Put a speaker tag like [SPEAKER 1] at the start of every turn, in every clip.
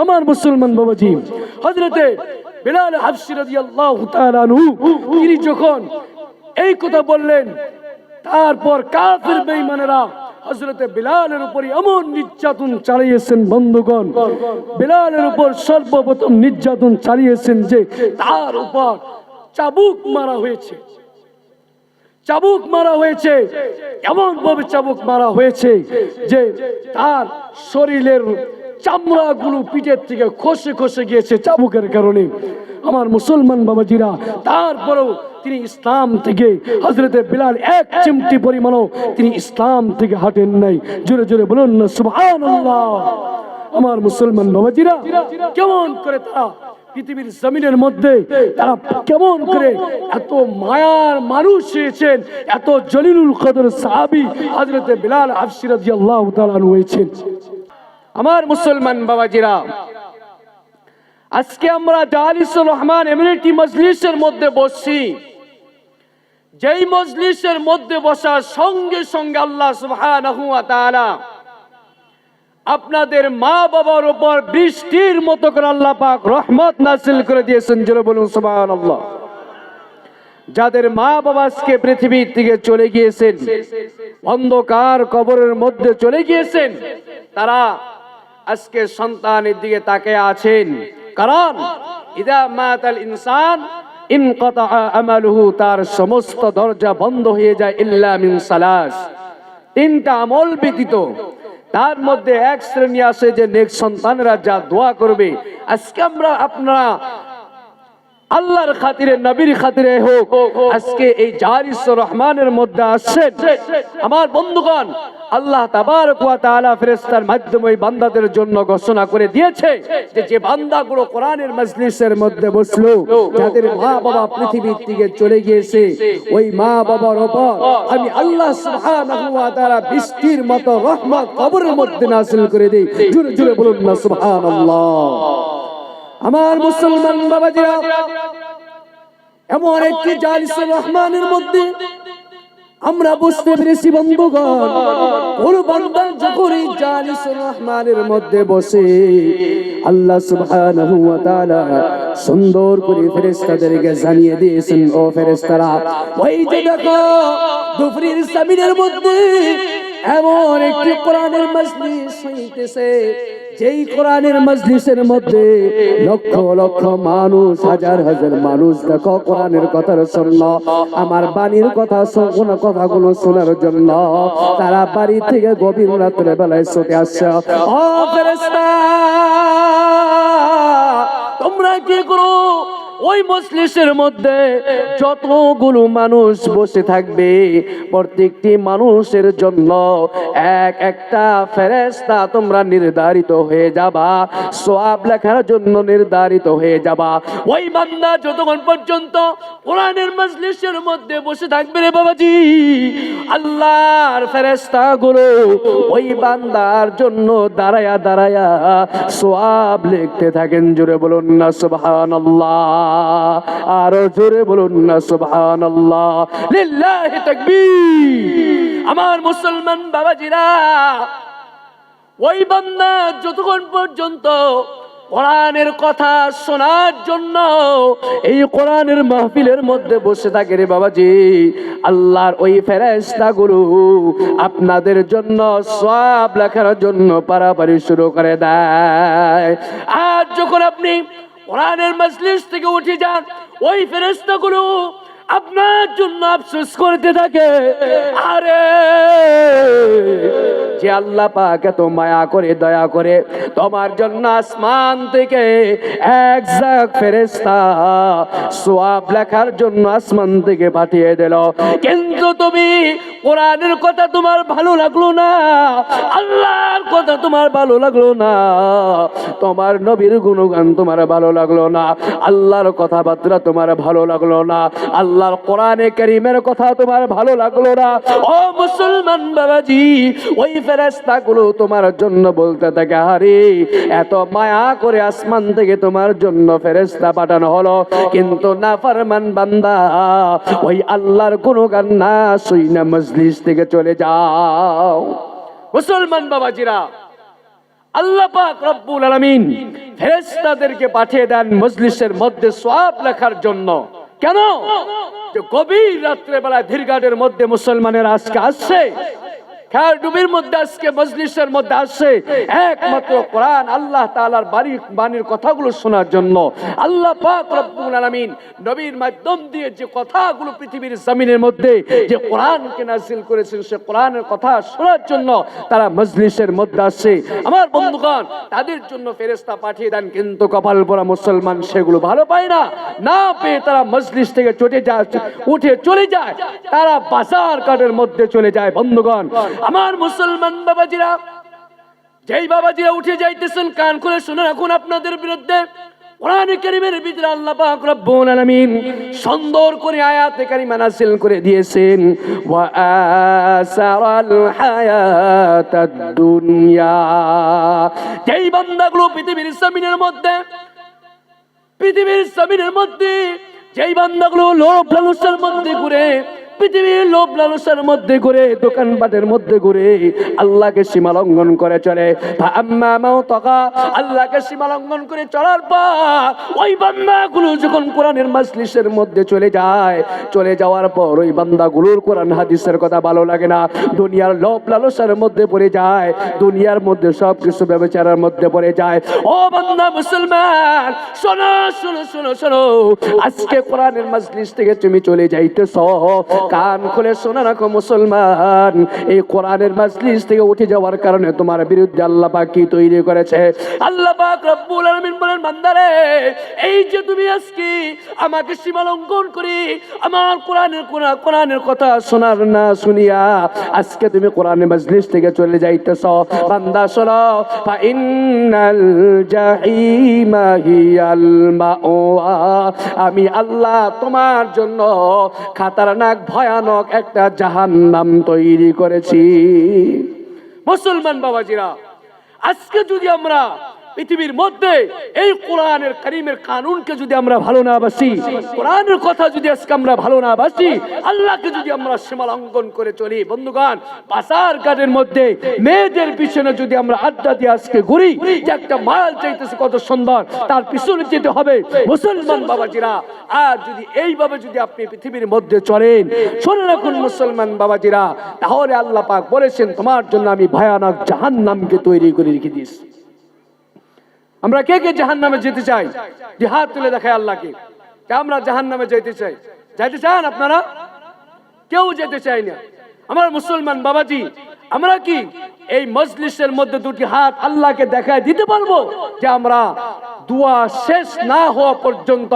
[SPEAKER 1] আমার মুসলমান বাবাজি, হযরতে বিলাল হাবশী রাদিয়াল্লাহু তাআলা আনহু তিনি যখন এই কথা বললেন, তারপর কাফির বেঈমানেরা হযরতে বিলালের উপর এমন নির্যাতন চালিয়েছেন বন্ধুগণ, বিলালের উপর সর্বপ্রথম নির্যাতন চালিয়েছেন যে তার উপর চাবুক মারা হয়েছে। চাবুক মারা হয়েছে, এমন ভাবে চাবুক মারা হয়েছে যে তার শরীরের চামড়াগুলো পিঠের থেকে খসে খসে গিয়েছে চাবুকের কারণে। আমার মুসলমান বাবাজিরা, তারপরেও তিনি ইসলাম থেকে, হযরতে বিলাল এক চিমটি পরিমাণও তিনি ইসলাম থেকে হাঁটেন নাই। জোরে জোরে বলুন না সুবহানাল্লাহ। আমার মুসলমান বাবাজিরা, কেমন করে তারা পৃথিবীর জমিনের মধ্যে তারা কেমন করে এত মায়ার মানুষ হয়েছেন, এত জলিলুল কদর সাহাবী হযরতে বিলাল হাবশী রাদিয়াল্লাহু তাআলা আনহু হয়েছেন। আমার মুসলমান বাবাজিরা, আজকে আমরা জালিসুর রহমান এমনিটি মজলিসের মধ্যে বসছি, যেই মজলিসের মধ্যে বসার সঙ্গে সঙ্গে আল্লাহ সুবহানাহু ওয়া তাআলা আপনাদের মা বাবার উপর বৃষ্টির মতো করে আল্লাহ পাক রহমত নাযিল করে দিয়েছেন। জোরে বলুন সুবহানাল্লাহ। যাদের মা বাবা আজকে পৃথিবীর থেকে চলে গিয়েছেন, অন্ধকার কবরের মধ্যে চলে গিয়েছেন, তারা আজকে সন্তানের দিকে তাকিয়ে আছেন। কারণ ইদা মাতাল ইনসান ইনকাতা আমালুহু, তার সমস্ত দরজা বন্ধ হয়ে যায় ইল্লা মিন সালাস, তিনটা আমল ব্যতীত। তার মধ্যে এক শ্রেণী আছে যে নেক সন্তানরা যা দোয়া করবে। আজকে আমরা আপনারা আল্লাহর খাতিরে, নবীর খাতিরে হোক, আজকে এই জালিসুর রহমানের মধ্যে আসছেন। আমার বন্ধুগণ, আল্লাহ তাবারক ওয়া তাআলা ফেরেশতার মাধ্যমে ওই বান্দাদের জন্য ঘোষণা করে দিয়েছে যে যে বান্দাগুলো কোরআনের মজলিসের মধ্যে বসলো, যাদের মা বাবা পৃথিবীর থেকে চলে গিয়েছে, ওই মা বাবার উপর আমি আল্লাহ সুবহানাহু ওয়া তাআলা বৃষ্টির মতো রহমত কবরের মধ্যে নাযিল করে দেই। জোরে জোরে বলুন না সুবহানাল্লাহ। আমার মুসলমান বাবাজিরা, এমন একটি জালিসুর রহমানের মধ্যে আমরা বুঝতে পেরেছি বন্ধুগণ, কোন বান্দা যখন এই জালিসুর রহমানের মধ্যে বসে, আল্লাহ সুবহানাহু ওয়া তাআলা সুন্দর করে ফেরেশতাদেরকে জানিয়ে দিয়েছেন, ও ফেরেশতারা, ওই যে দেখো দুপুরের জমিনের মধ্যে এমন একটি কোরআনের মজলিস হইতেছে, যেই কোরআনের মজলিসের মধ্যে লক্ষ লক্ষ মানুষ, হাজার হাজার মানুষ দেখো কোরআনের কথার জন্য, আমার বাণীর কথা, কথাগুলো শোনার জন্য তারা বাড়ি থেকে গভীর রাতের বেলায় ছুটে আসছে। ও ফেরেশতা, তোমরা কি করো? ওই মজলিসের মধ্যে যতগুলো মানুষ বসে থাকবে, প্রত্যেকটি মানুষের জন্য এক একটা ফেরেশতা তোমরা নির্ধারিত হয়ে যাবা, সওয়াব লেখার জন্য নির্ধারিত হয়ে যাবা। ওই বান্দা যতক্ষণ পর্যন্ত কোরআনের মজলিসের মধ্যে বসে থাকবে রে বাবাজি, আল্লাহর ফেরেশতাগুলো ওই বান্দার জন্য দাঁড়ায়া দাঁড়ায়া সওয়াব লিখতে থাকেন। জোরে বলুন না সুবহানাল্লাহ। আরো জোরে বলুন না সুবহানাল্লাহ। লিল্লাহি তাকবীর। আমার মুসলমান বাবাজিরা, ওই বান্দা যতক্ষণ পর্যন্ত কোরআনের কথা শোনার জন্য এই কোরআনের মাহফিলের মধ্যে বসে থাকে রে বাবাজি, আল্লাহর ওই ফেরেশতাগুলো আপনাদের জন্য সওয়াব লেখার জন্য পারাপারি শুরু করে দেয়। আর যখন আপনি কোরআনের মজলিস থেকে উঠে যান, ওই ফেরেশতাগুলো আপনার জন্য আফসোস করতে থাকে, আরে যে আল্লাহ পাক এত মায়া করে দয়া করে তোমার জন্য আসমান থেকে এক ঝাঁক ফেরেশতা সওয়াব লেখার জন্য আসমান থেকে পাঠিয়ে দিল, কিন্তু তুমি কোরআনের কথা তোমার ভালো লাগলো না, আল্লাহর কথা তোমার ভালো লাগলো না, তোমার নবীর গুণগান তোমার ভালো লাগলো না, আল্লাহর কথাবার্তা তোমার ভালো লাগলো না, আল্লাহর কোরআনে কারীমের কথা তোমার ভালো লাগলো না। ও মুসলমান বাবাজি, ওই ফেরেশতাগুলো তোমার জন্য বলতে থাকে, আরে এত মায়া করে আসমান থেকে তোমার জন্য ফেরেশতা পাঠানো হলো, কিন্তু নাফরমান বান্দা ওই আল্লাহর গুণগান না শুনে মজলিস থেকে চলে যাও। মুসলমান বাবাজিরা, আল্লাহ পাক রব্বুল আলামিন ফেরেশতাদেরকে পাঠিয়ে দেন মজলিসের মধ্যে সওয়াব লেখার জন্য। কেন? যে গভীর রাত্রে বেলায় ধীরঘাটের মধ্যে মুসলমানের আজকে আসছে, খারডুবির মধ্যে আজকে মজলিসের মধ্যে আসছে একমাত্র কোরআন আল্লাহ তাআলার বাণীর কথাগুলো শোনার জন্য। আল্লাহ পাক রব্বুল আলামিন নবীর মাধ্যম দিয়ে যে কথাগুলো পৃথিবীর জমিনের মধ্যে যে কোরআনকে নাযিল করেছেন, সে কোরআনের কথা শোনার জন্য তারা মজলিসের মধ্যে আসছে। আমার বন্ধুগণ, তাদের জন্য ফেরেশতা পাঠিয়ে দেন, কিন্তু কপাল পোড়া মুসলমান সেগুলো ভালো পায় না। না পেয়ে তারা মজলিস থেকে উঠে চলে যায়, তারা বাজার ঘাটের মধ্যে চলে যায়। বন্ধুগণ আমার, মুসলমান বাবাজিরা, যেই বাবাজিরা উঠে যাইতেছেন কান খুলে শুনে রাখুন, আপনাদের বিরুদ্ধে কোরআনে কারীমের ভিতরে আল্লাহ পাক রব্বুল আলামিন সুন্দর করে আয়াতে কারিমা নাযিল করে দিয়েছেন, ওয়া আসারাল হায়াতাদ দুনিয়া। যেই বান্দাগুলো পৃথিবীর জমিনের মধ্যে যেই বান্দাগুলো লোভ লালসার মধ্যে ঘুরে, পৃথিবীর লোভ লালসার মধ্যে ঘুরে, দোকানপাটের মধ্যে ঘুরে, আল্লাহকে সীমা লঙ্ঘন করে চলে, আল্লাহকে সীমা লঙ্ঘন করে চলার পর ওই বান্দাগুলো যখন কোরআনের মজলিসের মধ্যে চলে যাওয়ার পর ওই বান্দাগুলোর কোরআন হাদিসের কথা ভালো লাগে না, দুনিয়ার লোভ লালসার মধ্যে পড়ে যায়, দুনিয়ার মধ্যে সবকিছু ব্যবচারের মধ্যে পড়ে যায়। ও বান্দা মুসলমান, শোনো শোনো শোনো শোনো, আজকে কোরআনের মজলিস থেকে তুমি চলে যাইতেছ, কান খুলে শোনা রাখো মুসলমান, এই কোরআনের মজলিস থেকে উঠে যাওয়ার কারণে তোমার বিরুদ্ধে আল্লাহ পাক কি তৈরি করেছে। আল্লাহ পাক রব্বুল আলামিন বলেন, বান্দারে, এই যে তুমি আজকে আমাকে সীমা লঙ্ঘন করি আমার কোরআনের কথা শোনার না শুনিয়া আজকে তুমি কোরআনের মজলিস থেকে চলে যাইতেছ, বান্দা শোনো, ফা ইন্নাল জাহিমা হিয়াল মাওয়া, আমি আল্লাহ তোমার জন্য খাতারনাক ভয়ানক একটা জাহান্নাম তৈরি করেছি। মুসলমান বাবাজিরা, আজকে যদি আমরা পৃথিবীর মধ্যে এই কোরআনের কারীমের কানুনকে যদি আমরা ভালো না বাসি, কোরআনের কথা যদি আজকে আমরা ভালো না বাসি, আল্লাহকে যদি আমরা সীমা লঙ্ঘন করে চলি, বন্ধুগণ, বাজার ঘাটের মধ্যে মেয়েদের পিছনে যদি আমরা আড্ডা দিয়ে আজকে ঘুরি, যে একটা মাল চাইতেছে কত সুন্দর, তার পিছনে যেতে হবে। মুসলমান বাবাজিরা, আর যদি এইভাবে যদি আপনি পৃথিবীর মধ্যে চলেন, শুনে রাখুন মুসলমান বাবাজিরা, তাহলে আল্লাহ পাক বলেছেন, তোমার জন্য আমি ভয়ানক জাহান্নামকে তৈরি করে রেখে দিয়েছি। আমরা কে কে জাহান্নামে যেতে চাই? যে হাত তুলে দেখায় আল্লাহকে, আমরা জাহান্নামে যেতে চাই। যাইতে চান আপনারা? কেউ যেতে চাই না। আমার মুসলমান বাবাজি, আমরা কি এই মজলিসের মধ্যে দুটি হাত আল্লাহকে দেখায় দিতে পারবো যে আমরা দোয়া শেষ না হওয়া পর্যন্ত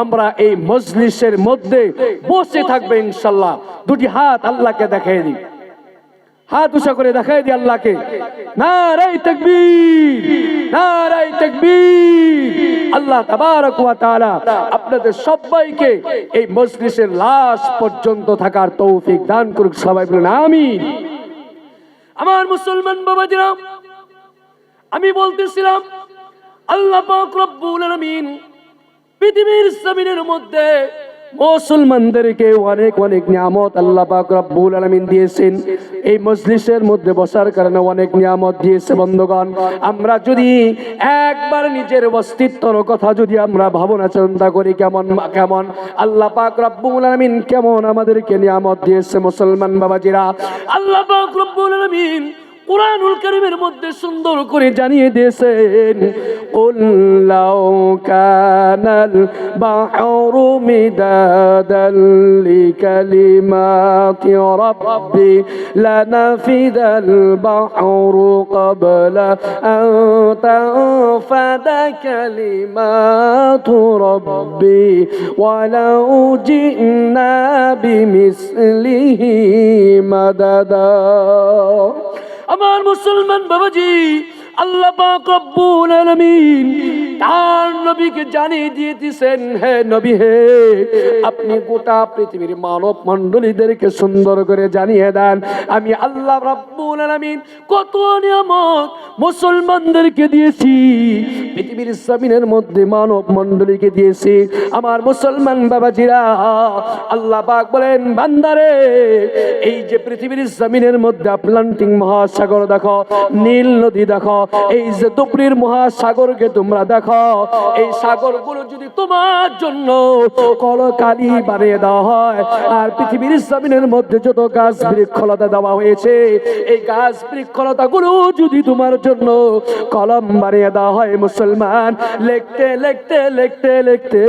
[SPEAKER 1] আমরা এই মজলিসের মধ্যে বসে থাকবে ইনশাআল্লাহ? দুটি হাত আল্লাহকে দেখায় দিই, হাত উঁচা করে দেখাই দিই আল্লাহকে, নারায়ে তাকবীর, নারায়ে তাকবীর। আল্লাহ তাবারক ওয়া তাআলা আপনাদের সবাইকে এই মজলিসের লাস্ট পর্যন্ত থাকার তৌফিক দান করুক। সবাই বলুন আমিন। আমার মুসলমান বাবাজিরা, আমি বলতেছিলাম, আল্লাহ পাক রব্বুল আলামিন পৃথিবীর জমিনের মধ্যে মুসলমানদেরকে অনেক অনেক নিয়ামত আল্লাহ পাক রব্বুল আলামিন দিয়েছেন। এই মজলিসের মধ্যে বসার কারণে অনেক নিয়ামত দিয়েছে। বন্ধুগণ, আমরা যদি একবার নিজের অস্তিত্বের কথা যদি আমরা ভাবনা চিন্তা করি, কেমন আল্লাহ পাক রব্বুল আলামিন কেমন আমাদেরকে নিয়ামত দিয়েছে। মুসলমান বাবাজিরা, আল্লাহ পাক রব্বুল আলামিন কুরআনুল কারীমের মধ্যে সুন্দর করে জানিয়ে দিয়েছেন, কুল লাউ কানাল বাহরু মিদাদাল লিকালিমাতি রাব্বি লানাফিদাল বাহরু ক্বাবলা আন তানফাদা কালিমাতু রাব্বি ওয়ালাউ জিনা বিমিসলিহি মাদাদা। আমার মুসলমান বাবাজি, আল্লাহ পাক রব্বুল আলামিন তার নবীকে জানিয়ে দিয়েছেন, হে নবী হে, আপনি গোটা পৃথিবীর মানব মণ্ডলীদেরকে সুন্দর করে জানিয়ে দেন আমি আল্লাহ রাব্বুল আলামিন কত নিয়ামত মুসলমানদেরকে দিয়েছি, পৃথিবীর জমিনের মধ্যে মানব মণ্ডলীকে দিয়েছি। আমার মুসলমান বাবাজিরা, আল্লাহ পাক বলেন বান্দারে, এই যে পৃথিবীর জমিনের মধ্যে আটলান্টিক মহাসাগর দেখো, নীল নদী দেখো, এই যে দুপরির মহাসাগরকে তোমরা দেখো, এই সাগরগুলো যদি তোমার জন্য কলকালি বানিয়ে দেওয়া হয়, আর পৃথিবীর জমিনের মধ্যে যত গাছ বৃক্ষলতা দেওয়া হয়েছে, এই গাছ বৃক্ষলতা গুলো যদি তোমার জন্য কলম বানিয়ে দেওয়া হয়, মুসলমান, লিখতে লিখতে লিখতে লিখতে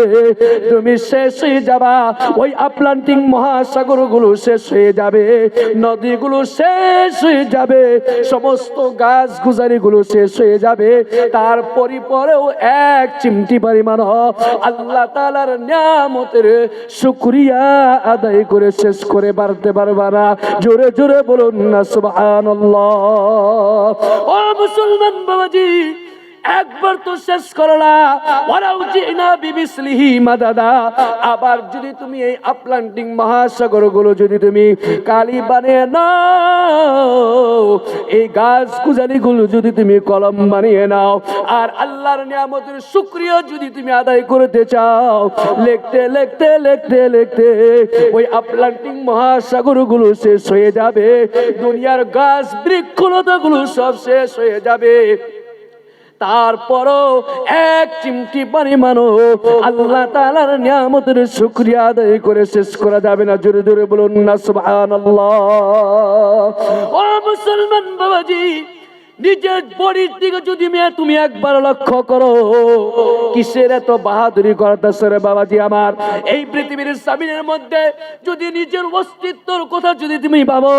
[SPEAKER 1] তুমি শেষ হয়ে যাবা। ওই আটলান্টিক মহাসাগর গুলো শেষ হয়ে যাবে, নদীগুলো শেষ হয়ে যাবে, সমস্ত গাছ গুজারি গুলো শেষ হয়ে যাবে, তারপরে পরেও এক চিমটি পরিমাণ আল্লাহ তাআলার নিয়ামতের শুকরিয়া আদায় করে শেষ করে বাড়তে পারবা না। জোরে জোরে বলুন না সুবহানাল্লাহ। ও মুসলমান বাবাজি, একবার তো শেষ করলা, ওয়ালাউ জিনা বিমিসলিহি মাদাদা, আবার যদি তুমি এই আটলান্টিক মহাসাগর গুলো যদি তুমি কালি বানিয়ে নাও, এই গাছ গুজারি গুলো যদি তুমি কলম বানিয়ে নাও, আর আল্লাহর নিয়ামতের শুকরিয়া যদি তুমি আদায় করতে চাও, লিখতে লিখতে লিখতে লিখতে ওই আটলান্টিক মহাসাগর গুলো শেষ হয়ে যাবে, দুনিয়ার গাছ বৃক্ষলতা গুলো সব শেষ হয়ে যাবে, তারপরও এক চিমটি পরিমাণও আল্লাহ তাআলার নিয়ামতের শুকরিয়া আদায় করে শেষ করা যাবে না। জোরে জোরে বলুন না সুবহানাল্লাহ। ও মুসলমান বাবাজি, নিজের বডির দিকে যদি তুমি একবার লক্ষ্য করো, কিসের এত বাহাদুরি করতেছে রে বাবাজি আমার? এই পৃথিবীর জমিনের মধ্যে যদি নিজের অস্তিত্বর কথা যদি তুমি ভাবো,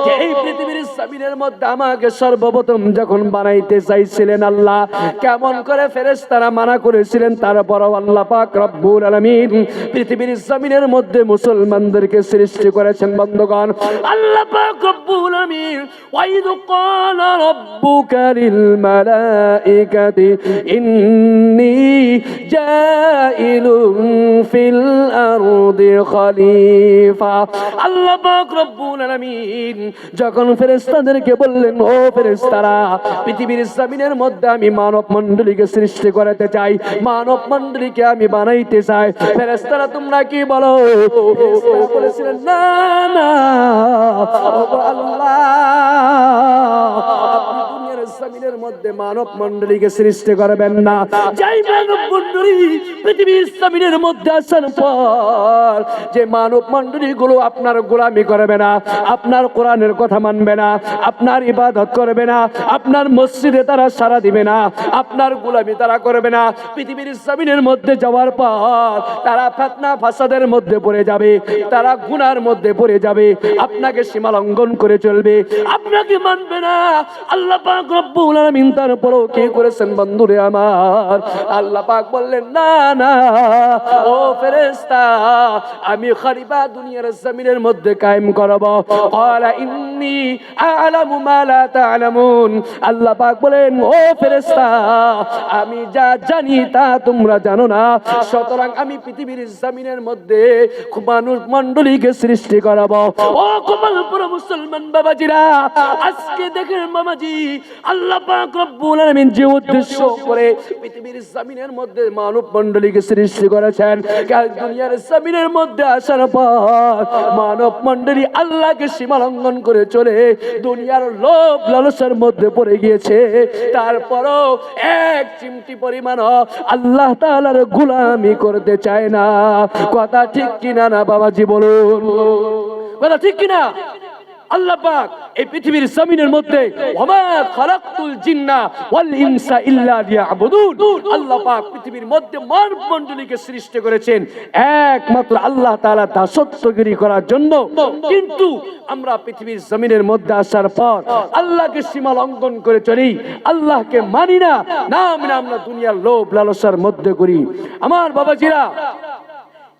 [SPEAKER 1] যে এই পৃথিবীর জমিনের মধ্যে আমাকে সর্বপ্রথম যখন বানাইতে চাইছিলেন আল্লাহ, কেমন করে ফেরেশতারা মানা করেছিলেন, তারপরও আল্লাহ পাক রব্বুল আলামিন পৃথিবীর জমিনের মধ্যে মুসলমানদেরকে সৃষ্টি করেছেন। বন্ধুগণ, আল্লাহ পাক রব্বুল আলামিন ওয়াইদ ক্বালা ربك للملائكة إني جائل في الأرض خليفة। আল্লাহ পাক রব্বুল আলামিন যখন ফেরেশতাদেরকে বললেন, ও ফেরেশতারা, পৃথিবীর জমিনের মধ্যে আমি মানব মণ্ডলীকে সৃষ্টি করতে চাই, মানব মণ্ডলীকে আমি বানাইতে চাই। ফেরেশতারা তোমরা কি বলো? ফেরেশতারা বলেছিলেন, না না আল্লাহ, দুনিয়ার জমিনের মধ্যে মানব মণ্ডলীকে সৃষ্টি করবেন না। যেই মানব মণ্ডলী পৃথিবীর জমিনের মধ্যে আসার পর যে মানব মণ্ডলী গুলো আপনার গোলামি করবে না, আপনার কোরআনের কথা মানবে না, আপনার ইবাদত করবে না, আপনার মসজিদে তারা সারা দিবে না, আপনার গোলামি তারা করবে না, পৃথিবীর জমিনের মধ্যে যাওয়ার পর তারা ফিতনা ফাসাদের মধ্যে পড়ে যাবে, তারা গুনার মধ্যে পড়ে যাবে, আপনাকে সীমা লঙ্ঘন করে চলবে, আপনাকে মানবে না। আল্লাহ পাক রব্বুল আলামিন তারপরও কি করেছেন বন্ধুরে আমার? আল্লাহ পাক বললেন, না না ও ফেরেশতা, আমি খলিফা দুনিয়ার জমিনের মধ্যে কায়েম করব। ক্বালা ইন্নী আ'লামু মা লা তা'লামুন। আল্লাহ পাক বলেন, ও ফেরেশতা, আমি যা জানি তা তোমরা জানো না, সুতরাং আমি পৃথিবীর জমিনের মধ্যে মানুষ মণ্ডলীকে সৃষ্টি করব। ও কমলপুর মুসলমান বাবাজিরা, আজকে দেখেন বাবাজি, আল্লাহ পাক রব্বুল আলামিন যে উদ্দেশ্য করে পৃথিবীর জমিনের মধ্যে মানব মণ্ডলীকে সৃষ্টি করেছেন, দুনিয়ার জমিনের মধ্যে আসার পর মানব মণ্ডলী আল্লাহকে সীমা লঙ্ঘন করে চলে দুনিয়ার লোভ লালসার মধ্যে পড়ে গিয়েছে, তারপরও এক চিমটি পরিমাণ আল্লাহ তাআলার গোলামি করতে চায় না। কথা ঠিক কিনা না বাবাজি বলুন? কথা ঠিক কিনা? আল্লাহ পাক এই পৃথিবীর জমিনের মধ্যে ওয়ামা খালাকতুল জিন্না ওয়াল ইনসা ইল্লা লিয়াবুদুন, আল্লাহ পাক পৃথিবীর মধ্যে মানব মণ্ডলীকে সৃষ্টি করেছেন একমাত্র আল্লাহ তাআলা দাসত্বগিরি করার জন্য। কিন্তু আমরা পৃথিবীর জমিনের মধ্যে আসার পর আল্লাহকে সীমা লঙ্ঘন করে চলি, আল্লাহকে মানি না, আমরা দুনিয়ার লোভ লালসার মধ্যে করি। আমার বাবাজিরা,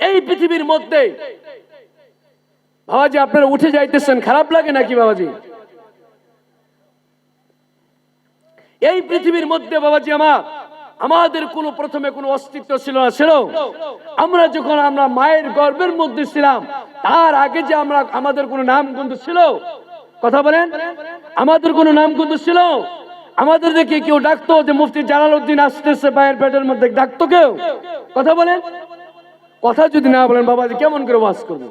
[SPEAKER 1] এই পৃথিবীর মধ্যে বাবাজি আপনারা উঠে যাইতেছেন, খারাপ লাগে নাকি বাবাজি? এই পৃথিবীর মধ্যে বাবাজি আমার আমাদের কোনো প্রথমে কোনো অস্তিত্ব ছিল না, ছিল? আমরা যখন আমরা মায়ের গর্ভের মধ্যে ছিলাম, তার আগে যে আমাদের কোনো নাম গন্ধ ছিল? কথা বলেন, আমাদের কোনো নাম গন্ধ ছিল? আমাদের দেখে কেউ ডাকতো যে মুফতি জালালউদ্দিন আসতেছে মায়ের পেটের মধ্যে, ডাকতো কেউ? কথা বলেন, কথা যদি না বলেন বাবাজি কেমন করে ওয়াজ করবো?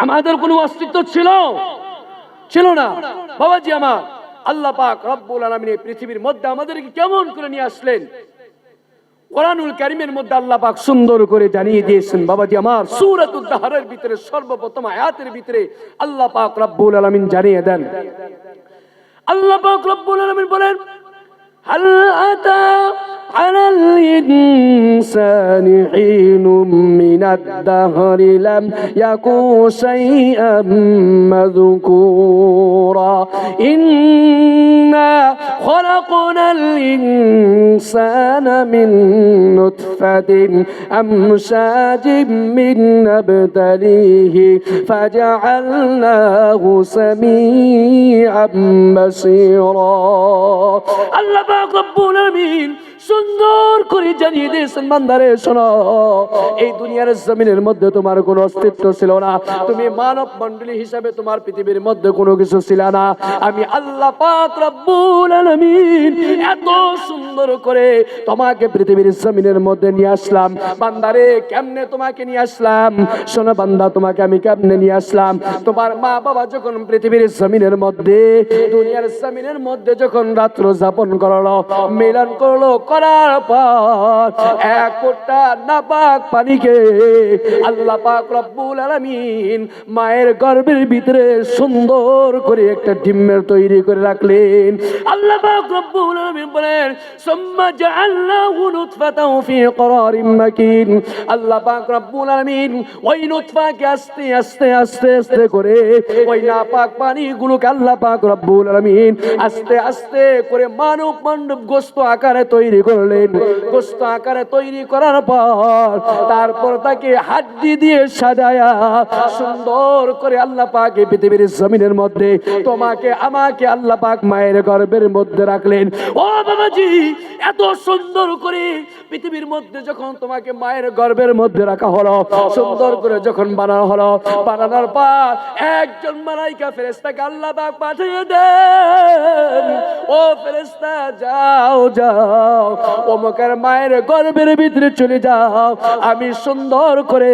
[SPEAKER 1] আমাদের কোনো অস্তিত্ব ছিল? ছিল না বাবাজি আমার। আল্লাহ পাক রব্বুল আলামিন এই পৃথিবীর মধ্যে আমাদেরকে কেমন করে নিয়ে আসলেন, কোরআনুল কারীমের মধ্যে আল্লাহ পাক সুন্দর করে জানিয়ে দিয়েছেন বাবাজি আমার। সূরাতুদ দাহরের ভিতরে সর্বপ্রথম আয়াতের ভিতরে আল্লাহ পাক রব্বুল আলামিন জানিয়ে দেন, আল্লাহ পাক রব্বুল আলামিন বলেন, হাল আতা আলাল ইনসানি হিনুম মিনাদ দাহরি লাম ইয়াকু শাইআম মাযকুরা ইন্না খলাকনাল ইনসানা মিন নুতফাতিন আমশাজিম মিন নাবতালিহি ফাজআলনাহু সামিআম বাসীরা। আল্লাহ পাক রব্বুল আলামিন সুন্দর করে জানিয়ে দিয়েছেন, বান্দারে শোনো, এই দুনিয়ার জমিনের মধ্যে তোমার কোনো অস্তিত্ব ছিল না, তুমি মানব মণ্ডলী হিসাবে তোমার পৃথিবীর মধ্যে কোনো কিছু ছিল না। আমি আল্লাহ পাক রব্বুল আলামিন এত সুন্দর করে তোমাকে পৃথিবীর জমিনের মধ্যে নিয়ে আসলাম। বান্দারে কেমনে তোমাকে নিয়ে আসলাম? শোনো বান্দা, তোমাকে আমি কেমনে নিয়ে আসলাম? তোমার মা বাবা যখন পৃথিবীর জমিনের মধ্যে, দুনিয়ার জমিনের মধ্যে যখন রাত্র যাপন করলো, মিলন করলো, করার পর এক ফোঁটা নাপাক পানিকে আল্লাহ পাক রব্বুল আলামিন মায়ের গর্ভের ভিতরে সুন্দর করে একটা ডিমের তৈরি করে রাখলেন। আল্লাহ পাক রব্বুল আলামিন বলেন, সুম্মা জাআলনাহু নুতফাতাও ফি করারিম মাকিন। আল্লাহ পাক রব্বুল আলামিন ওই নুতফাকে আস্তে আস্তে আস্তে আস্তে করে ওই নাপাক পানিগুলোকে আল্লাহ পাক রব্বুল আলামিন আস্তে আস্তে করে মানব মণ্ডপ গোস্ত আকারে তৈরি করলেন। গোস্ত আকারে তৈরি করার পর তারপর তাকে হাড্ডি দিয়ে সাজায়া সুন্দর করে আল্লাহ পাক এই পৃথিবীর জমিনের মধ্যে তোমাকে আমাকে আল্লাহ পাক মায়ের গর্ভের মধ্যে রাখলেন। ও বাবাজি, এত সুন্দর করে পৃথিবীর মধ্যে যখন তোমাকে মায়ের গর্ভের মধ্যে রাখা হলো, সুন্দর করে যখন বানানো হলো, বানানোর পর একজন মালাইকা ফেরেশতাকে আল্লাহ পাক পাঠিয়ে দেন, ও ফেরেশতা যাও যাও অমুকের মায়ের গর্ভের ভিতরে চলে যাও, আমি সুন্দর করে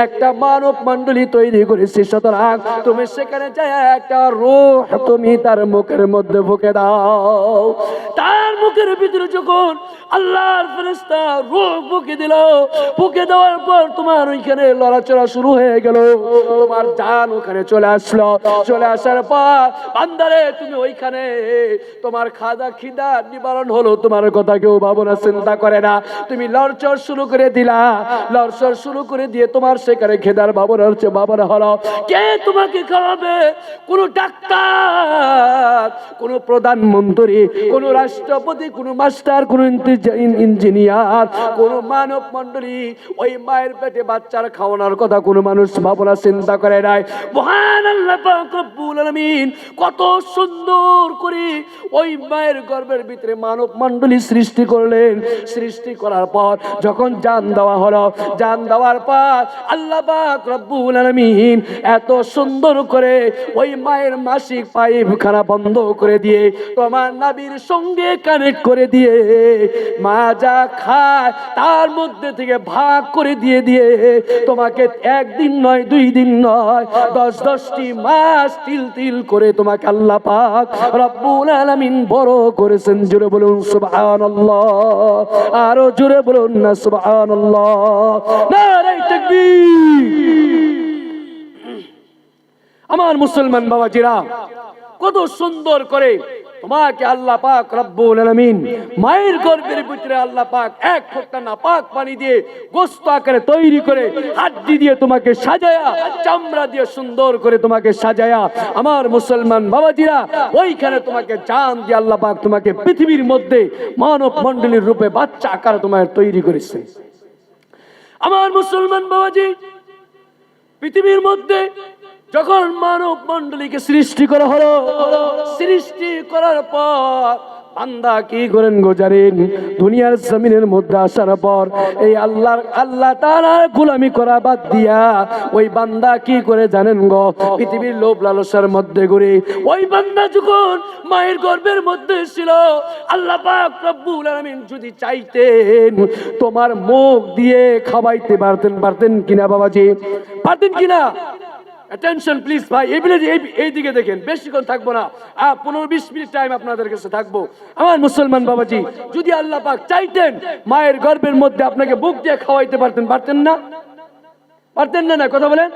[SPEAKER 1] একটা মানব মণ্ডলী তৈরি করেছি, সুতরাং তুমি সেখানে যাই একটা রূহ তুমি তার মুখের মধ্যে ফুঁকে দাও। তার মুখের ভিতরে যখন আল্লাহর ফেরেশতা রূহ ফুঁকে দিল, ফুঁকে দেওয়ার পর তোমার ওইখানে লড়াচড়া শুরু হয়ে গেল, তোমার জান ওখানে চলে আসলো। চলে আসার পর বান্দারে তুমি ওইখানে তোমার খিদা নিবারণ হলো, তোমার কথা কেউ ভাবনা চিন্তা করে না, তুমি লড়চড় শুরু করে দিলা। লড়চড় শুরু করে দিয়ে তোমার সেখানে খেদার বাবনা হলো। কে তোমাকে খাওয়াবে? কোন ডাক্তার, কোন প্রধানমন্ত্রী, কোন রাষ্ট্রপতি, কোন মাস্টার, কোন ইঞ্জিনিয়ার, কোন মানব মণ্ডলী ওই মায়ের পেটে বাচ্চার খাওয়ানোর কথা কোন মানুষ ভাবনা চিন্তা করে নাই। মহান আল্লাহ পাক রব্বুল আলামিন কত সুন্দর করে ওই মায়ের গর্ভের ভিতরে মানব মণ্ডলী সৃষ্টি করলেন। সৃষ্টি করার পর যখন জান দেওয়া হলো, জান দেওয়ার পর আল্লাহ পাক রব্বুল আলামিন এত সুন্দর করে ওই মায়ের মাসিক পাইপখানা বন্ধ করে দিয়ে তোমার নাভির সঙ্গে কানেক্ট করে দিয়ে মা যা খায় তার মধ্যে থেকে ভাগ করে দিয়ে দিয়ে তোমাকে একদিন নয়, 2 দিন নয়, 10-10টি মাস তিল তিল করে তোমাকে আল্লাহ পাক রব্বুল আলামিন বড় করেছেন। জোরে বলুন সুবহানাল্লাহ, আরো জোরে বলুন না সুবহানাল্লাহ, নারে তাকবীর। আমার মুসলমান বাবাজিরা, কত সুন্দর করে তোমাকে আল্লাহ পাক রব্বুল আলামিন মায়ের গর্ভের ভিতরে আল্লাহ পাক এক ফোঁটা নাপাক পানি দিয়ে গোশত আকারে তৈরি করে হাড্ডি দিয়ে তোমাকে সাজায়া, চামড়া দিয়ে সুন্দর করে তোমাকে সাজায়া, আমার মুসলমান বাবাজিরা ওইখানে তোমাকে জান দিয়ে আল্লাহ পাক তোমাকে পৃথিবীর মধ্যে মানব মণ্ডলীর রূপে বাচ্চা আকারে তোমাকে তৈরি করেছে। আমার মুসলমান বাবাজি, পৃথিবীর মধ্যে যখন মানব মণ্ডলীকে সৃষ্টি করা হলো, সৃষ্টি করার পর বান্দা কি করেন গো জানেন? দুনিয়ার জমিনের মধ্যে আসার পর এই আল্লাহ তাআলার গোলামি করা বাদ দিয়া ওই বান্দা কি করে জানেন গো? পৃথিবীর লোভ লালসার মধ্যে ঘুরে ওই বান্দা যখন মায়ের গর্ভের মধ্যে ছিল, আল্লাহ পাক রব্বুল আলামিন যদি চাইতেন তোমার মুখ দিয়ে খাওয়াইতে পারতেন কিনা বাবাজি? পারতেন কিনা? অ্যাটেনশন প্লিজ ভাই, এই দিকে দেখেন, বেশিক্ষণ থাকবো না, 15-20 মিনিট টাইম আপনাদের কাছে থাকবো। আমার মুসলমান বাবাজি, যদি আল্লাহ পাক চাইতেন মায়ের গর্ভের মধ্যে আপনাকে বুক দিয়ে খাওয়াইতে পারতেন না? পারতেন না? কথা বলেন।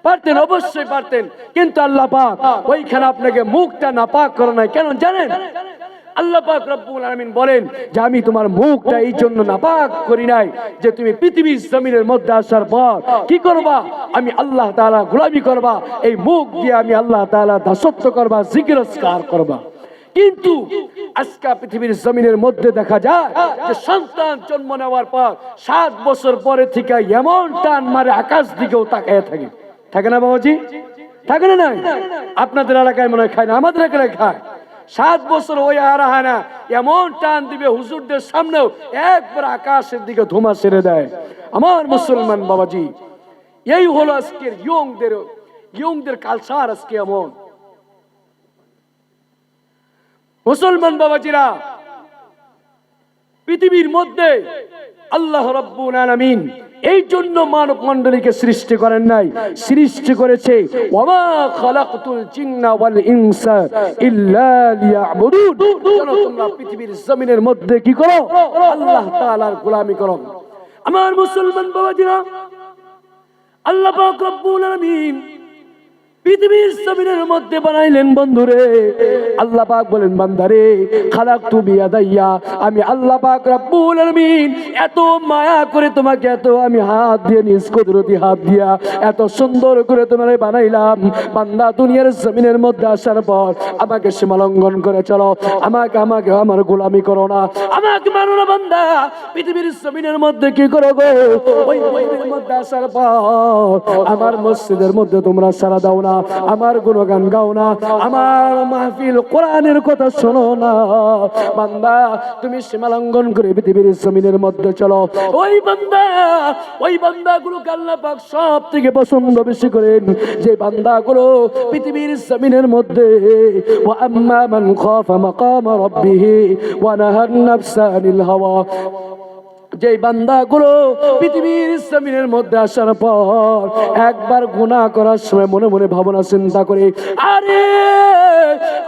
[SPEAKER 1] পারতেন, অবশ্যই পারতেন, কিন্তু আল্লাহ পাক ওইখানে আপনাকে মুখটা নাপাক করে নাই। কেন জানেন? আল্লাহ পাক রব্বুল আলামিন বলেন যে আমি তোমার মুখটা এই জন্য নাপাক করি নাই যে তুমি পৃথিবীর জমিনের মধ্যে আসার পর কি করবা? আমি আল্লাহ তাআলা গোলামি করবা, এই মুখ দিয়ে আমি আল্লাহ তাআলা দাসত্ব করবা, জিকির আজকার করবা। কিন্তু আজকে পৃথিবীর জমিনের মধ্যে দেখা যায় যে সন্তান জন্ম নেওয়ার পর 7 বছর পরে থেকে এমন টান মারে আকাশ দিকেও তাকায় থাকে না বাবাজি? থাকে না? আপনাদের এলাকায় মনে হয় খায় না, আমাদের এলাকায় খায়। 7 বছর ওই আর হয় না, এমন টান দিবে হুজুরদের সামনেও একবার আকাশের দিকে ধোঁয়া ছেড়ে দেয়। আমার মুসলমান বাবাজি, এই হলো আজকের ইয়ংদের কালচার। আজকে এমন মুসলমান বাবাজিরা, পৃথিবীর মধ্যে আল্লাহ রাব্বুল আলামিন এই জন্য মানব মণ্ডলীকে সৃষ্টি করেন নাই, সৃষ্টি করেছে ওয়ামা খালাকতুল জিন্না ওয়াল ইনসা ইল্লা লিয়াবুদুন, যেন তোমরা পৃথিবীর জমিনের মধ্যে কি করো? আল্লাহ তাআলার গোলামি করো। আমার মুসলমান বাবাজিরা, আল্লাহ পাক রব্বুল আলামিন পৃথিবীর জমিনের মধ্যে বানাইলেন বন্ধুরে। আল্লাহ পাক বলেন বান্দারে খালাকতু বিয়াদাইয়া, আমি আল্লাহ পাক রব্বুল আলামিন এত মায়া করে তোমাকে, এত আমি হাত দিয়ে নিজ কুদরতি হাত দিয়া এত সুন্দর করে তোমারে বানাইলাম। বান্দা দুনিয়ার জমিনের মধ্যে আসার পর আমাকে সীমা লঙ্ঘন করে চলো, আমাকে আমার গোলামি করো না, আমাকে মানো না। বান্দা পৃথিবীর জমিনের মধ্যে কি করো গো? ওই মধ্যে আসার পর আমার মসজিদের মধ্যে তোমরা সারা দাও না, আমার গুণগান গাও না, আমার মাহফিল কোরআনের কথা শোনো না। বান্দা তুমি সীমা লঙ্ঘন করে পৃথিবীর জমিনের মধ্যে চলো। ওই বান্দাগুলোকে আল্লাহ পাক সব থেকে পছন্দ বেশি করেন যে বান্দাগুলো পৃথিবীর জমিনের মধ্যে ওয়া আম্মা মান খাফা মাকাম রাব্বিহি ওয়া নাহান নাফসা আনিল হাওয়া, যে বান্দাগুলো পৃথিবীর জমিনের মধ্যে আসার পর একবার গুনাহ করার সময় মনে মনে ভাবনা চিন্তা করে, আরে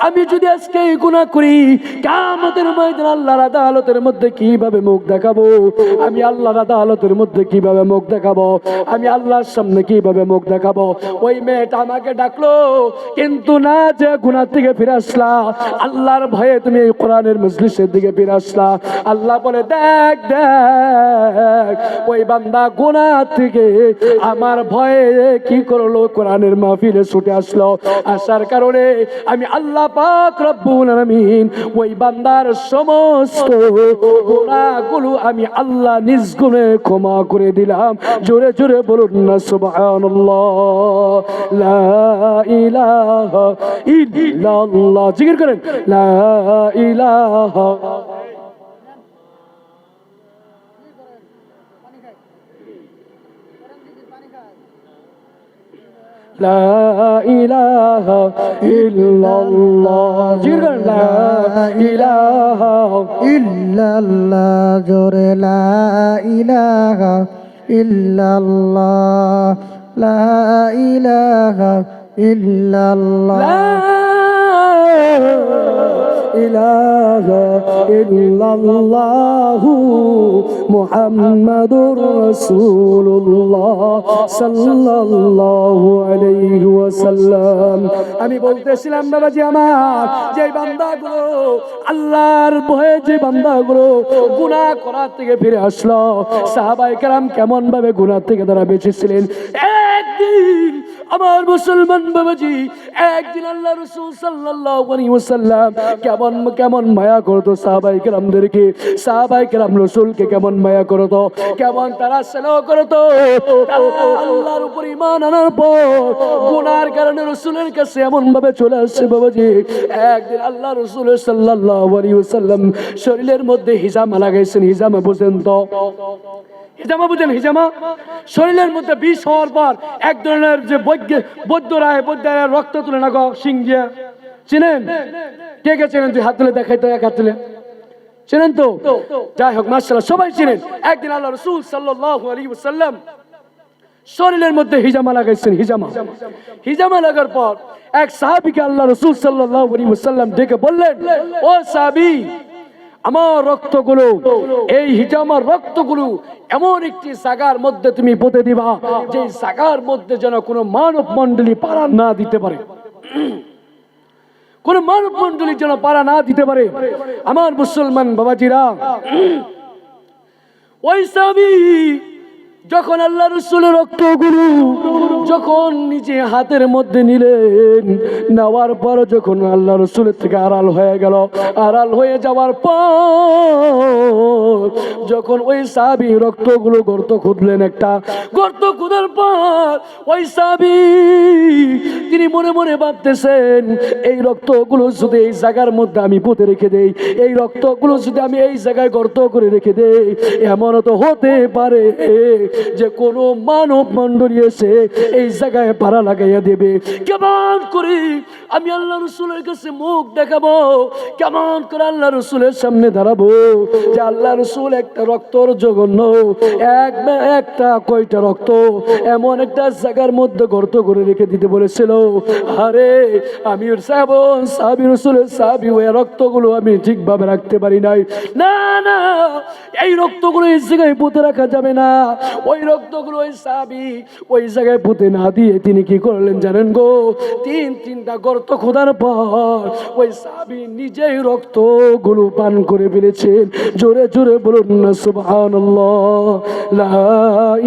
[SPEAKER 1] আমি যদি আজকে এই গুনাহ করি কিয়ামতের ময়দানে আল্লাহর আদালতের মধ্যে কিভাবে মুখ দেখাবো? আমি আল্লাহর আদালতের মধ্যে কিভাবে মুখ দেখাবো? আমি আল্লাহর সামনে কিভাবে মুখ দেখাবো? ওই মেয়েটা আমাকে ডাকলো, কিন্তু না যে গুনাহ থেকে ফিরে আসলা, আল্লাহর ভয়ে তুমি এই কোরআনের মজলিসের দিকে ফিরে আসলা। আল্লাহ বলে দেখ ওই বান্দা গুনাহ থেকে আমার ভয়ে কি করলো? কোরআনের মাহফিলে ছুটে আসলো। আসার কারণে আমি আল্লাহ পাক রব্বুল আলামিন ওই বান্দার সমস্ত গুনাহগুলো আমি আল্লাহ নিজ গুণে ক্ষমা করে দিলাম। জোরে জোরে বলুন না সুবহানাল্লাহ। লা ইলাহা ইল্লাল্লাহ, জিকির করেন লা ইলাহা লা ইলাহা ইল্লাল্লাহ, জিকির করেন লা ইলাহা
[SPEAKER 2] ইল্লাল্লাহ, জোরে লা ইলাহা ইল্লাল্লাহ, লা ইলাহা ইল্লাল্লাহ,
[SPEAKER 1] ইলাহা ইল্লাল্লাহু মুহাম্মাদুর রাসূলুল্লাহ সাল্লাল্লাহু আলাইহি ওয়াসাল্লাম। আমি বলতেছিলাম বাবাজি আমার, যে বান্দাগুলো আল্লাহর ভয়ে যে বান্দাগুলো গুনাহ করার থেকে ফিরে আসলো, সাহাবায়ে কেরাম কেমন ভাবে গুনাহ থেকে তারা বেঁচেছিলেন। একদিন আমার মুসলমান বাবাজি, একদিন আল্লাহ রাসূল সাল্লাল্লাহু আলাইহি ওয়াসাল্লাম কেমন কেমন মায়া করতো সাহাবায়ে কেরামদেরকে, সাহাবায়ে কেরাম রাসূলকে কেমন মায়া করতো, কেমন তারা স্নেহ করতো। আল্লাহর উপর ঈমান আনার পর গুনার কারণে রাসূলের কাছে এমন ভাবে চলে আসছে বাবাজি, একদিন আল্লাহ রাসূল সাল্লাল্লাহু আলাইহি ওয়াসাল্লাম শরীরের মধ্যে হিজামা লাগাইছেন। হিজামা বুঝেন তো? হিজামা বুঝেন? হিজামা শরীরের মধ্যে বিষ হওয়ার পর এক ধরনের যে বৈদ্যরা রক্ত তুলে না গো, সিং দিয়া চিনেন? কে কে চেনেন? তুই হাত তুলে দেখাই তো, এক হাত তুলে। চেনেন তো? যাই হোক, মাশাআল্লাহ, সবাই চিনেন। একদিন আল্লাহ রাসূল সাল্লাল্লাহু আলাইহি ওয়াসাল্লাম শরীরের মধ্যে হিজামা লাগাইছেন। হিজামা লাগার পর এক সাহাবীকে আল্লাহ রাসূল সাল্লাল্লাহু আলাইহি ওয়াসাল্লাম ডেকে বললেন, ও সাহাবী, আমার রক্তগুলো, এই হিজামার রক্তগুলো এমন একটি জায়গার মধ্যে তুমি পুঁতে দিবা, যে জায়গার মধ্যে যেন কোনো মানব মণ্ডলী পাড়া না দিতে পারে, কোন মানব মণ্ডলী যেন পাড়া না দিতে পারে। আমার মুসলমান বাবাজিরা, ওই সাহাবী যখন আল্লাহ রাসূলের রক্তগুলো যখন নিজে হাতের মধ্যে নিলেন, নেওয়ার পর যখন আল্লাহ রাসূলের থেকে আড়াল হয়ে গেল, আড়াল হয়ে যাওয়ার পর যখন ওই সাহাবী রক্তগুলো গর্ত খুঁড়লেন, একটা গর্ত খোঁড়ার পর ওই সাহাবী তিনি মনে মনে ভাবতেছেন, এই রক্তগুলো যদি এই জায়গার মধ্যে আমি পুঁতে রেখে দেই, এই রক্তগুলো যদি আমি এই জায়গায় গর্ত করে রেখে দেই, এমনও তো হতে পারে যে কোনো মানব মণ্ডলী এসে এই জায়গায় পাড়া লাগাইয়া দেবে। কেমন করে আমি আল্লাহ রাসূলের কাছে মুখ দেখাবো, কেমন করে আল্লাহ রাসূলের সামনে দাঁড়াবো যে আল্লাহ রাসূল একটা রক্তর জঘন্য, একটা কয়টা রক্ত এমন একটা জায়গার মধ্যে গর্ত করে রেখে দিতে বলেছিল। আরে আমি সাহাবী রাসূলের সাহাবী ওই রক্তগুলো আমি ঠিকভাবে রাখতে পারি নাই। না না, এই রক্তগুলো এই জায়গায় পুঁতে রাখা যাবে না। ওই রক্তগুলো ওই সাহাবী ওই জায়গায় পুঁতে না দিয়ে তিনি কি করলেন জানেন গো? তিনটা গর্ত খোদার পর ওই সাহাবী নিজেই রক্তগুলো পান করে ফেলেছেন। জোরে জোরে বলুন না সুবহানাল্লাহ, লা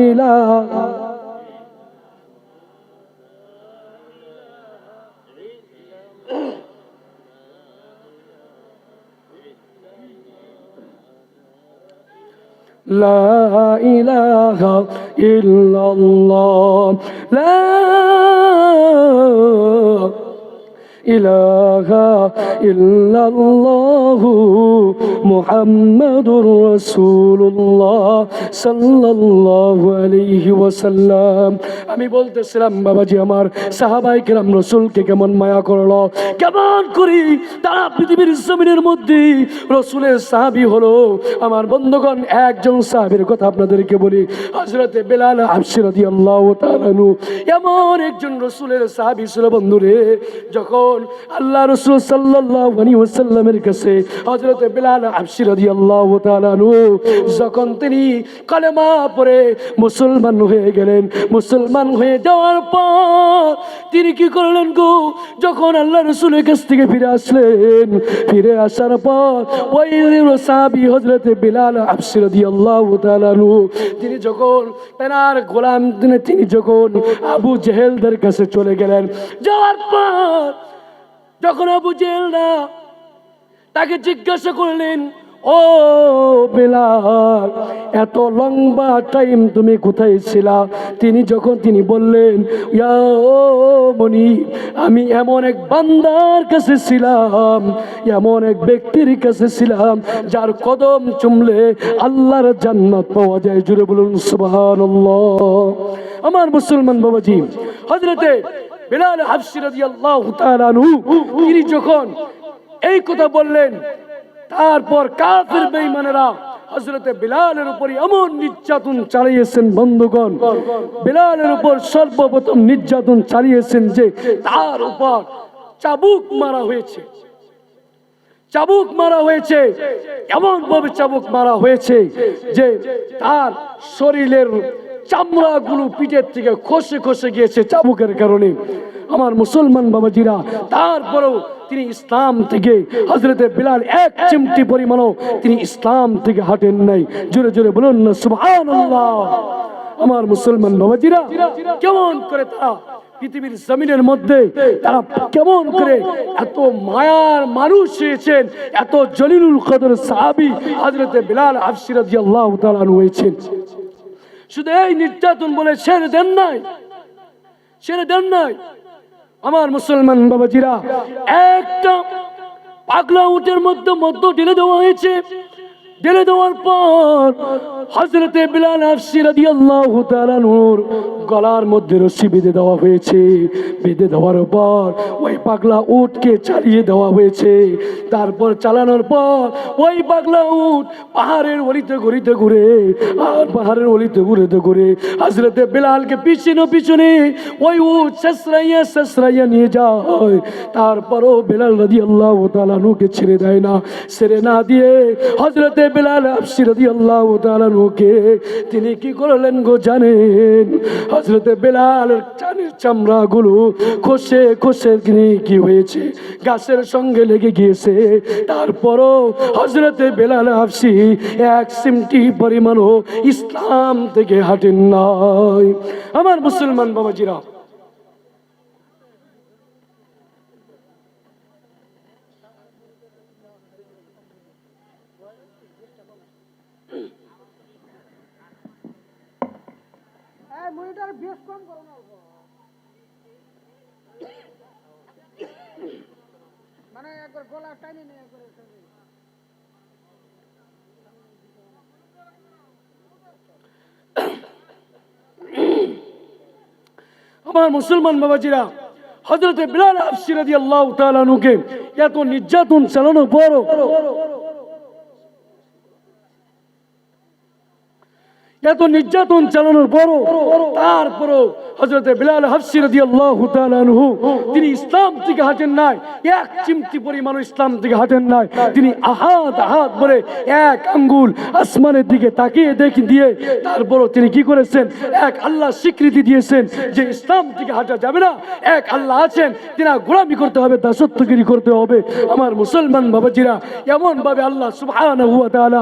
[SPEAKER 1] ইলাহা লা ইলাহা ইল্লাল্লাহ, লা ইলাহা ইল্লাল্লাহু মুহাম্মাদুর রাসূলুল্লাহ সাল্লাল্লাহু আলাইহি ওয়াসাল্লাম। আমি বলতেছিলাম বাবাজি আমার, সাহাবায়ে কেরাম রাসূলকে কেমন মায়া করলো, কেমন করি তারা পৃথিবীর জমিনের মধ্যে রাসূলের সাহাবী হলো। আমার বন্ধুগণ, একজন সাহাবীর কথা আপনাদেরকে বলি, হযরতে বেলাল হাবশী রাদিয়াল্লাহু তাআলা আনহু এমন একজন রাসূলের সাহাবী ছিল বন্ধুরে। যখন আল্লাহ রাসূল সাল্লাল্লাহু আলাইহি ওয়াসাল্লামের কাছে হযরতে বেলাল হাবশী রাদিয়াল্লাহু তাআলা আনহু যখন তিনি কালেমা পড়ে মুসলমান হয়ে গেলেন, মুসলমান হয়ে যাওয়ার পর তিনি কি করলেন গো? যখন আল্লাহ রাসূলের কাছ থেকে ফিরে আসলেন, ফিরে আসার পর ওই সাহাবী হযরতে বেলাল হাবশী রাদিয়াল্লাহু তাআলা আনহু তিনি যখন তার গোলাম তিনি যখন আবু জেহেলদের কাছে চলে গেলেন, যাওয়ার পর যখন আবু জেহেলরা তাকে জিজ্ঞাসা করলেন, ও বেলাল, এত লম্বা টাইম তুমি কোথায় ছিলা? তিনি বললেন, ইয়া ও মনি, আমি এমন এক বান্দার কাছে ছিলাম, এমন এক ব্যক্তির কাছে ছিলাম যার কদম চুমলে আল্লাহর জান্নাত পাওয়া যায়। জুড়ে বলুন সুবহানাল্লাহ। আমার মুসলমান বাবাজি, হযরতে বেলাল হাবশী রাদিয়াল্লাহু তাআলা আনহু তিনি যখন এই কথা বললেন, তারপর কাফির বেঈমানেরা হযরতে বেলালের উপর এমন নির্যাতন চালিয়েছেন বন্ধুগণ, বেলালের উপর সর্বপ্রথম নির্যাতন চালিয়েছেন যে তার উপর চাবুক মারা হয়েছে। চাবুক মারা হয়েছে, এমন ভাবে চাবুক মারা হয়েছে যে তার শরীরের চামড়াগুলো পিঠের থেকে খসে খসে গিয়েছে চাবুকের কারণে। আমার মুসলমান বাবাজিরা, তারপরেও তিনি ইসলাম থেকে হযরতে বেলাল এক চিমটি পরিমাণও তিনি ইসলাম থেকে হাঁটেন নাই। জোরে জোরে বলুন না সুবহানাল্লাহ। আমার মুসলমান বাবাজিরা, কেমন করে তারা পৃথিবীর জমিনের মধ্যে তারা কেমন করে এত মায়ার মানুষ হয়েছেন, এত জলিলুল কদর সাহাবী হযরতে বিলাল হাবশী রাদিয়াল্লাহু তাআলা আনহু হয়েছেন। শুধু এই নির্যাতন বলে ছেড়ে দেন নাই, ছেড়ে দেন নাই। আমার মুসলমান বাবাজিরা, একটা পাগলা উটের মধ্য ঢেলে দেওয়া হয়েছে। ঢেলে দেওয়ার পর হযরতে বিলাল হাবশী রাদিয়াল্লাহু তাআলা নূর গলার মধ্যে রশি বেঁধে দেওয়া হয়েছে। বেঁধে দেওয়ার পর ওই পাগলা উটকে চালিয়ে দেওয়া হয়েছে। তারপর চালানোর পর ওই পাগলা উট পাহাড়ের অলিতে ঘুরিতে ঘুরে, আর পাহাড়ের অলিতে ঘুরিতে ঘুরে হযরতে বিলালকে পিছনে ওই উট শেষরাইয়া নিয়ে যায়। তারপরও বিলাল রাদিয়াল্লাহু তাআলা নূকে ছেড়ে দেয় না। ছেড়ে না দিয়ে হযরতে বিলাল হাবশী রাদিয়াল্লাহু তাআলা নূকে তিনি কি করলেন গো জানেন? হযরতে বিলালের চানের চামড়াগুলো খসে খসে কি হয়েছে, গাছের সঙ্গে লেগে গিয়েছে। তারপরও হযরতে বিলাল হাবশী এক সিমটি পরিমাণও ইসলাম থেকে হাঁটেন নাই। আমার মুসলমান বাবাজিরা, আমার মুসলমান বাবাজিরা, হযরতে বিলাল হাবশী রাদিয়াল্লাহু তাআলা আনহুকে এত নির্যাতন চালানোর পরও, এত নির্যাতন চালানোর পরও তারপরও হযরতে বিলাল হাবশী রাদিয়াল্লাহু তাআলা আনহু তিনি ইসলাম থেকে হাঁটেন নাই। এক চিমটি পরিমাণ ইসলাম থেকে হাঁটেন নাই। তিনি আহাত আহাত বলে এক আঙ্গুল আসমানের দিকে তাকিয়ে দিয়ে তারপরও তিনি কি করেছেন? এক আল্লাহ স্বীকৃতি দিয়েছেন যে ইসলাম থেকে হাঁটা যাবে না। এক আল্লাহ আছেন, তিনি গোলামি করতে হবে, দাসত্বগিরি করতে হবে। আমার মুসলমান বাবাজিরা, এমন ভাবে আল্লাহ সুবহানাহু ওয়া তাআলা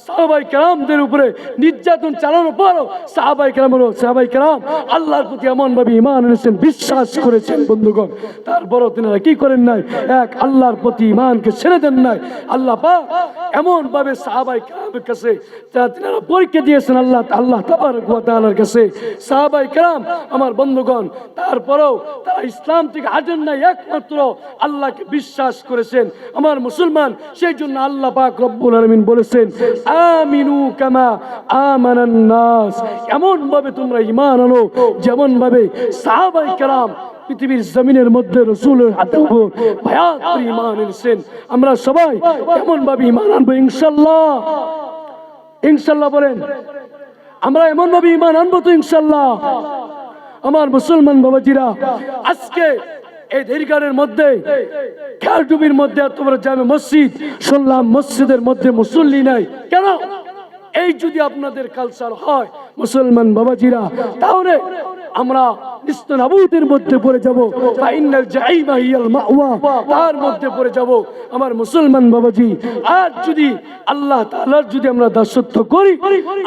[SPEAKER 1] সাহাবায়ে কেরামদের উপরে নির্যাতন চালানোর পরও সাহাবায়ে কেরাম আল্লাহর প্রতি এমন ভাবে ঈমান এনেছেন, বিশ্বাস করেছেন বন্ধুগণ। তারপরও তিনারা কি করেন নাই? এক আল্লাহর প্রতি ঈমানকে ছেড়ে দেন নাই। আল্লাহ পাক এমন ভাবে সাহাবায়ে কেরামের কাছে তিনারা পরীক্ষা দিয়েছেন আল্লাহ তাবারক ওয়া তাআলার কাছে। সাহাবায়ে কেরাম আমার বন্ধুগণ তারপরও তারা ইসলাম থেকে হাঁটেন নাই, একমাত্র আল্লাহকে বিশ্বাস করেছেন। আমার মুসলমান, সেই জন্য আল্লাহ পাক রব্বুল আলামিন বলেছেন, আমিনু কামা আমানান নাস, এমন ভাবে তোমরা ঈমান আনো যেমন ভাবে সাহাবায়ে কেরাম পৃথিবীর জমিনের মধ্যে রাসূলের হাতের উপর বায়াত করে ঈমান এনেছেন। আমরা সবাই এমন ভাবে ঈমান আনবো ইনশাআল্লাহ। ইনশাআল্লাহ বলেন, আমরা এমন ভাবে ঈমান আনবো তো ইনশাআল্লাহ। আমার মুসলমান বাবাজিরা, আজকে এই দীর্ঘানের মধ্যে খেয়ারডুবির মধ্যে এত বড় জামে মসজিদ, শুনলাম মসজিদের মধ্যে মুসল্লি নাই কেন? এই যদি আপনাদের কালচার হয় মুসলমান বাবাজিরা, তাহলে আমরা নিস্তেনাবুতের মধ্যে পড়ে যাব, ফাইনাল জাইমা হিয়াল মাওয়া, তার মধ্যে পড়ে যাব। আমার মুসলমান বাবাজি, আর যদি আল্লাহ তাআলার যদি আমরা দাসত্ব করি,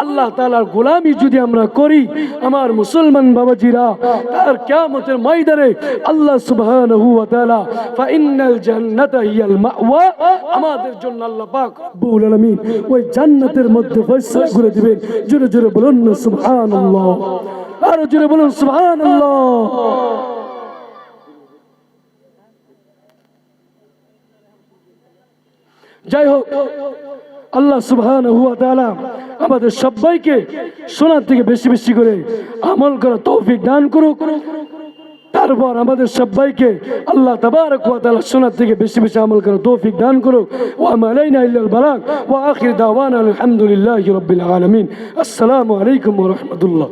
[SPEAKER 1] আল্লাহ তাআলার গোলামি যদি আমরা করি, আমার মুসলমান বাবাজিরা, তার কিয়ামতের ময়দানে আল্লাহ সুবহানাহু ওয়া তাআলা ফাইনাল জান্নাতা হিয়াল মাওয়া, আমাদের জন্য আল্লাহ পাক রব্বুল আলামিন ওই জান্নাতের মধ্যে ফয়সালা করে দিবেন। জোরে জোরে বলুন না সুবহানাল্লাহ, আরো জোরে বলুন সুবহানাল্লাহ। যাই হোক, আল্লাহ সুবহানাহু ওয়া তাআলা আমাদের সবাইকে শোনার থেকে বেশি বেশি করে আমল করার তৌফিক দান করুক। তারপর আমাদের সবাইকে আল্লাহ তাবারক ওয়া তাআলা শোনার থেকে বেশি বেশি আমল করার তৌফিক দান করুক। ওয়া মা আলাইনা ইল্লাল বালাগ ওয়া আখির দাওয়ানা আলহামদুলিল্লাহি রাব্বিল আলামিন। আসসালামু আলাইকুম ওয়া রাহমাতুল্লাহ।